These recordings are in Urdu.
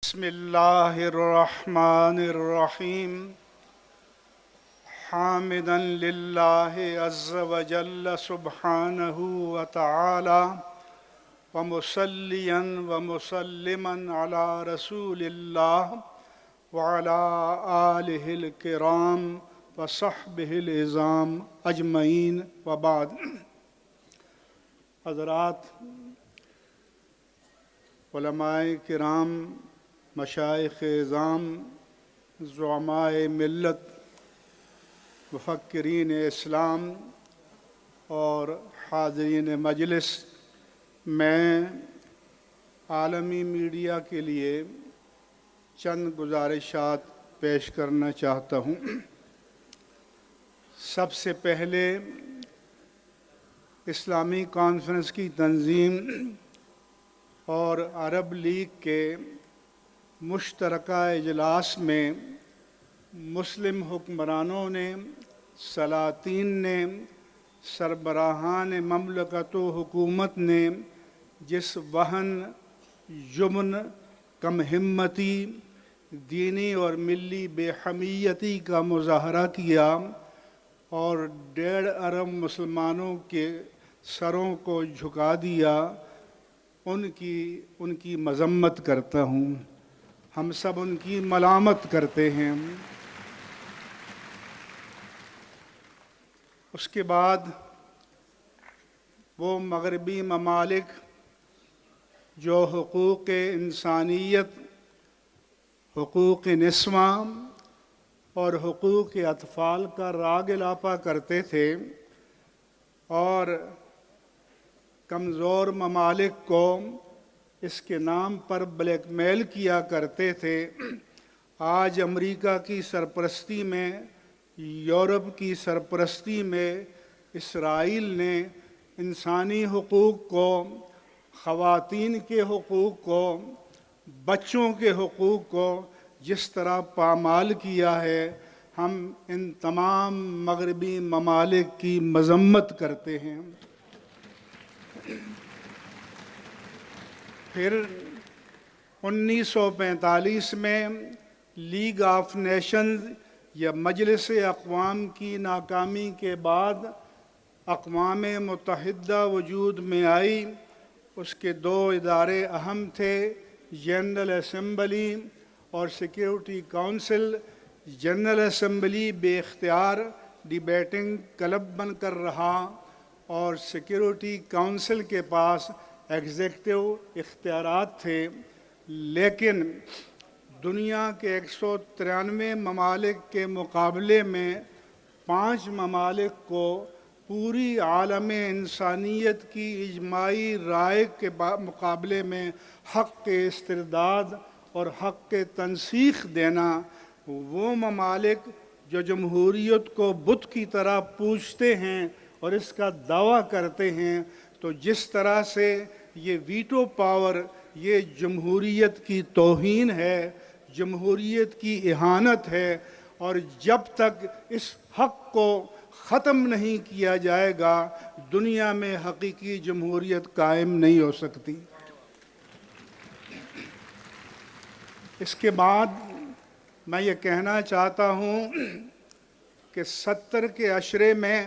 بسم الله الرحمن الرحيم حامدا لله عز وجل سبحانه وتعالى ومصليا ومسلما على رسول الله وعلى آله الكرام وصحبه العظام اجمعین وبعد. حضرات، علماء کرام، مشائخ اعظام، زعماء ملت، مفکرین اسلام اور حاضرین مجلس، میں عالمی میڈیا کے لیے چند گزارشات پیش کرنا چاہتا ہوں. سب سے پہلے اسلامی کانفرنس کی تنظیم اور عرب لیگ کے مشترکہ اجلاس میں مسلم حکمرانوں نے، سلاطین نے، سربراہان مملکت و حکومت نے جس وہن، جبن، کم ہمتی، دینی اور ملی بے حمیتی کا مظاہرہ کیا اور 1.5 ارب مسلمانوں کے سروں کو جھکا دیا، ان کی مذمت کرتا ہوں. ہم سب ان کی ملامت کرتے ہیں. اس کے بعد وہ مغربی ممالک جو حقوق انسانیت، حقوق نسواں اور حقوق اطفال کا راگ الاپا کرتے تھے اور کمزور ممالک کو اس کے نام پر بلیک میل کیا کرتے تھے، آج امریکہ کی سرپرستی میں، یورپ کی سرپرستی میں اسرائیل نے انسانی حقوق کو، خواتین کے حقوق کو، بچوں کے حقوق کو جس طرح پامال کیا ہے، ہم ان تمام مغربی ممالک کی مذمت کرتے ہیں. پھر 1945 میں لیگ آف نیشنز یا مجلس اقوام کی ناکامی کے بعد اقوام متحدہ وجود میں آئی. اس کے 2 ادارے اہم تھے، جنرل اسمبلی اور سیکیورٹی کونسل. جنرل اسمبلی بے اختیار ڈیبیٹنگ کلب بن کر رہا اور سیکیورٹی کونسل کے پاس ایگزیکٹو اختیارات تھے، لیکن دنیا کے 193 ممالک کے مقابلے میں 5 ممالک کو پوری عالم انسانیت کی اجماعی رائے کے مقابلے میں حق استرداد اور حق تنسیخ دینا. وہ ممالک جو جمہوریت کو بت کی طرح پوجتے ہیں اور اس کا دعویٰ کرتے ہیں، تو جس طرح سے یہ ویٹو پاور، یہ جمہوریت کی توہین ہے، جمہوریت کی اہانت ہے، اور جب تک اس حق کو ختم نہیں کیا جائے گا دنیا میں حقیقی جمہوریت قائم نہیں ہو سکتی. اس کے بعد میں یہ کہنا چاہتا ہوں کہ 70 کے عشرے میں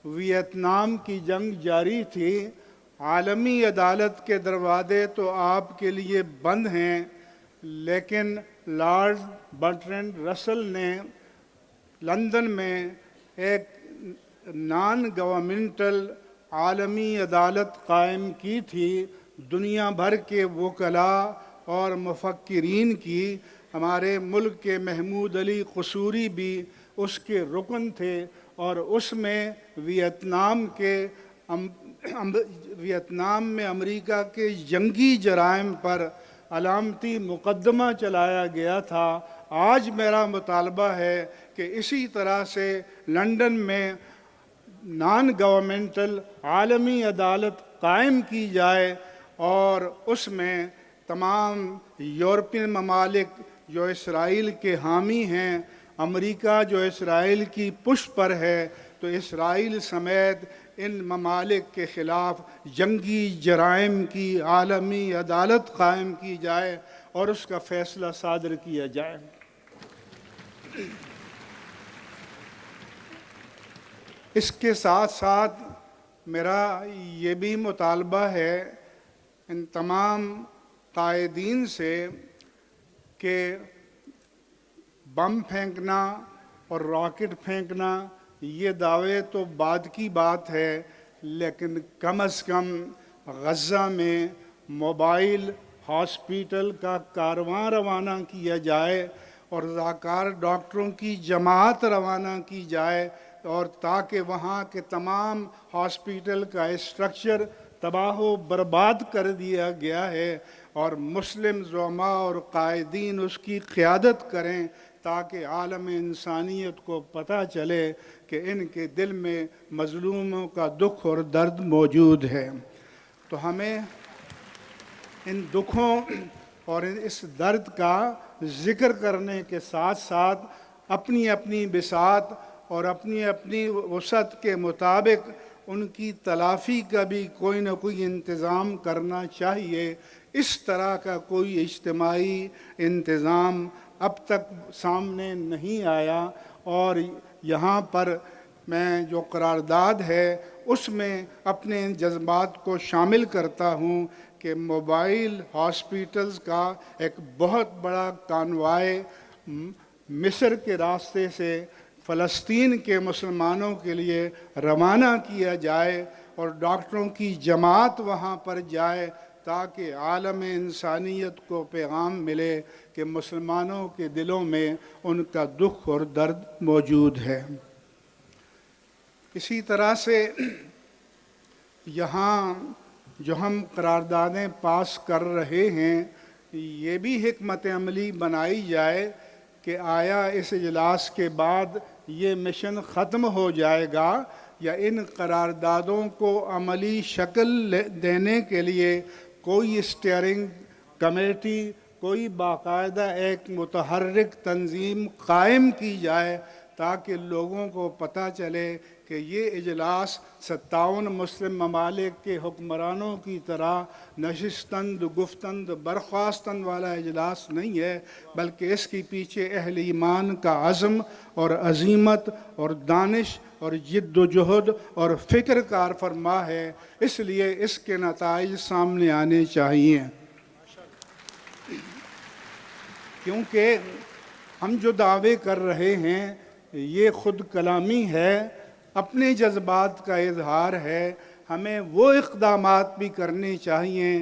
ویتنام کی جنگ جاری تھی. عالمی عدالت کے دروازے تو آپ کے لیے بند ہیں، لیکن لارڈ برٹرینڈ رسل نے لندن میں ایک نان گورنمنٹل عالمی عدالت قائم کی تھی. دنیا بھر کے وکلاء اور مفکرین کی، ہمارے ملک کے محمود علی قصوری بھی اس کے رکن تھے، اور اس میں ویتنام میں امریکہ کے جنگی جرائم پر علامتی مقدمہ چلایا گیا تھا. آج میرا مطالبہ ہے کہ اسی طرح سے لندن میں نان گورنمنٹل عالمی عدالت قائم کی جائے اور اس میں تمام یورپین ممالک جو اسرائیل کے حامی ہیں، امریکہ جو اسرائیل کی پشت پر ہے، تو اسرائیل سمیت ان ممالک کے خلاف جنگی جرائم کی عالمی عدالت قائم کی جائے اور اس کا فیصلہ صادر کیا جائے۔ اس کے ساتھ ساتھ میرا یہ بھی مطالبہ ہے ان تمام قائدین سے کہ بم پھینکنا اور راکٹ پھینکنا یہ دعوے تو بعد کی بات ہے، لیکن کم از کم غزہ میں موبائل ہاسپیٹل کا کارواں روانہ کیا جائے اور رضاکار ڈاکٹروں کی جماعت روانہ کی جائے، اور تاکہ وہاں کے تمام ہاسپیٹل کا اسٹرکچر تباہ و برباد کر دیا گیا ہے، اور مسلم زعماء اور قائدین اس کی قیادت کریں تاکہ عالم انسانیت کو پتہ چلے کہ ان کے دل میں مظلوموں کا دکھ اور درد موجود ہے۔ تو ہمیں ان دکھوں اور اس درد کا ذکر کرنے کے ساتھ ساتھ اپنی اپنی بساط اور اپنی اپنی وسعت کے مطابق ان کی تلافی کا بھی کوئی نہ کوئی انتظام کرنا چاہیے۔ اس طرح کا کوئی اجتماعی انتظام اب تک سامنے نہیں آیا، اور یہاں پر میں جو قرارداد ہے اس میں اپنے جذبات کو شامل کرتا ہوں کہ موبائل ہاسپیٹلز کا ایک بہت بڑا کانوائے مصر کے راستے سے فلسطین کے مسلمانوں کے لیے روانہ کیا جائے اور ڈاکٹروں کی جماعت وہاں پر جائے تاکہ عالم انسانیت کو پیغام ملے کہ مسلمانوں کے دلوں میں ان کا دکھ اور درد موجود ہے۔ اسی طرح سے یہاں جو ہم قراردادیں پاس کر رہے ہیں، یہ بھی حکمت عملی بنائی جائے کہ آیا اس اجلاس کے بعد یہ مشن ختم ہو جائے گا یا ان قراردادوں کو عملی شکل دینے کے لیے کوئی اسٹیئرنگ کمیٹی، کوئی باقاعدہ ایک متحرک تنظیم قائم کی جائے تاکہ لوگوں کو پتہ چلے کہ یہ اجلاس 57 مسلم ممالک کے حکمرانوں کی طرح نشستند گفتند برخاستند والا اجلاس نہیں ہے، بلکہ اس کے پیچھے اہل ایمان کا عزم اور عزیمت اور دانش اور جد و جہد اور فکر کار فرما ہے۔ اس لیے اس کے نتائج سامنے آنے چاہیے، کیونکہ ہم جو دعوے کر رہے ہیں یہ خود کلامی ہے، اپنے جذبات کا اظہار ہے۔ ہمیں وہ اقدامات بھی کرنے چاہیے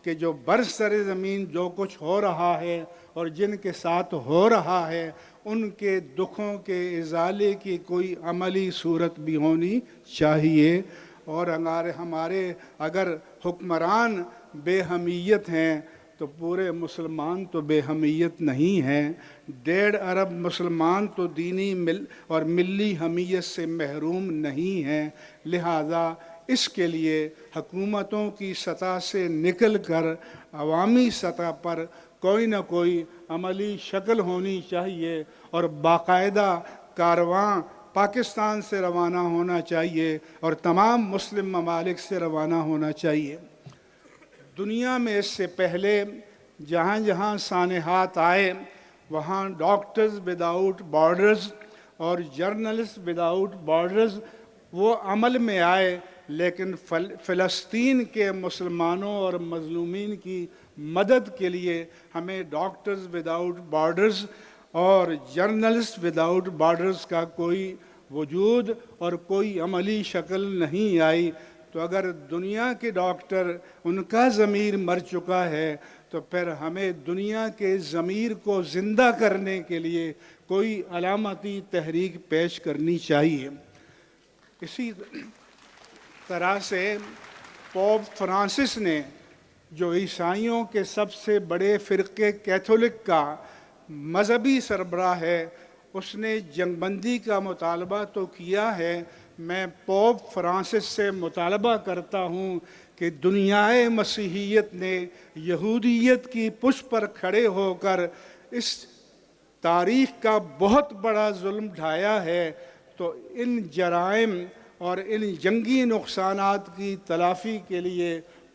کہ جو برسر زمین جو کچھ ہو رہا ہے اور جن کے ساتھ ہو رہا ہے ان کے دکھوں کے ازالے کی کوئی عملی صورت بھی ہونی چاہیے۔ اور ہمارے اگر حکمران بے حمیت ہیں تو پورے مسلمان تو بے حمیت نہیں ہیں۔ 1.5 ارب مسلمان تو دینی اور ملی حمیت سے محروم نہیں ہیں، لہذا اس کے لیے حکومتوں کی سطح سے نکل کر عوامی سطح پر کوئی نہ کوئی عملی شکل ہونی چاہیے اور باقاعدہ کارواں پاکستان سے روانہ ہونا چاہیے اور تمام مسلم ممالک سے روانہ ہونا چاہیے۔ دنیا میں اس سے پہلے جہاں جہاں سانحات آئے وہاں ڈاکٹرز وداؤٹ بارڈرز اور جرنلسٹ وداؤٹ بارڈرز وہ عمل میں آئے، لیکن فلسطین کے مسلمانوں اور مظلومین کی مدد کے لیے ہمیں ڈاکٹرز وداؤٹ بارڈرز اور جرنلسٹ وداؤٹ بارڈرز کا کوئی وجود اور کوئی عملی شکل نہیں آئی۔ تو اگر دنیا کے ڈاکٹر ان کا ضمیر مر چکا ہے تو پھر ہمیں دنیا کے ضمیر کو زندہ کرنے کے لیے کوئی علامتی تحریک پیش کرنی چاہیے۔ اسی طرح سے پوپ فرانسس نے جو عیسائیوں کے سب سے بڑے فرقے کیتھولک کا مذہبی سربراہ ہے، اس نے جنگ بندی کا مطالبہ تو کیا ہے۔ میں پوپ فرانسس سے مطالبہ کرتا ہوں کہ دنیائے مسیحیت نے یہودیت کی پشت پر کھڑے ہو کر اس تاریخ کا بہت بڑا ظلم ڈھایا ہے، تو ان جرائم اور ان جنگی نقصانات کی تلافی کے لیے